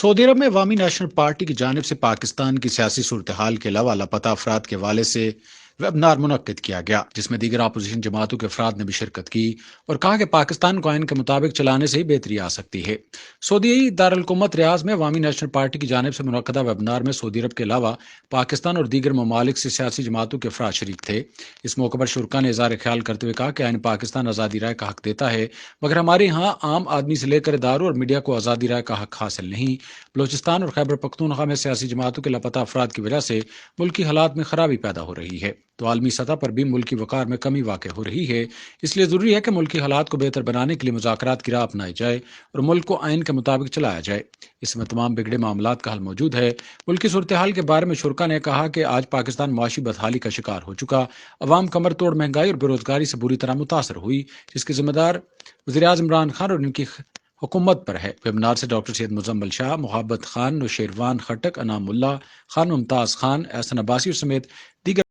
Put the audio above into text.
سعودی عرب میں عوامی national party کی جانب سے پاکستان کی سیاسی صورتحال کے علاوہ لاپتہ افراد کے حوالے سے ویبنار منعقد کیا گیا، جس میں دیگر اپوزیشن جماعتوں کے افراد نے بھی شرکت کی اور کہا کہ پاکستان کو آئین کے مطابق چلانے سے ہی بہتری آ سکتی ہے۔ سعودی دارالحکومت ریاض میں عوامی نیشنل پارٹی کی جانب سے منعقدہ ویبنار میں سعودی عرب کے علاوہ پاکستان اور دیگر ممالک سے سیاسی جماعتوں کے افراد شریک تھے۔ اس موقع پر شرکا نے اظہار خیال کرتے ہوئے کہا کہ آئین پاکستان آزادی رائے کا حق دیتا ہے، مگر ہمارے ہاں عام آدمی سے لے کر اداروں اور میڈیا کو آزادی رائے کا حق حاصل نہیں۔ بلوچستان اور خیبر پختونخوا میں سیاسی جماعتوں کے لاپتہ افراد کی وجہ سے ملکی حالات میں خرابی پیدا ہو رہی ہے، تو عالمی سطح پر بھی ملکی وقار میں کمی واقع ہو رہی ہے۔ اس لیے ضروری ہے کہ ملکی حالات کو بہتر بنانے کے لیے مذاکرات کی راہ اپنائی جائے اور ملک کو آئین کے مطابق چلایا جائے۔ اس میں تمام بگڑے معاملات کا حل موجود ہے۔ ملکی صورتحال کے بارے میں شرکا نے کہا کہ آج پاکستان معاشی بدحالی کا شکار ہو چکا، عوام کمر توڑ مہنگائی اور بے روزگاری سے بری طرح متاثر ہوئی، جس کی ذمہ دار وزیراعظم عمران خان اور ان کی حکومت پر ہے۔ ویبنار سے ڈاکٹر سید مزمل شاہ، محبت خان، نوشیروان خٹک، انعام اللہ خان، ممتاز خان، احسن عباسی سمیت دیگر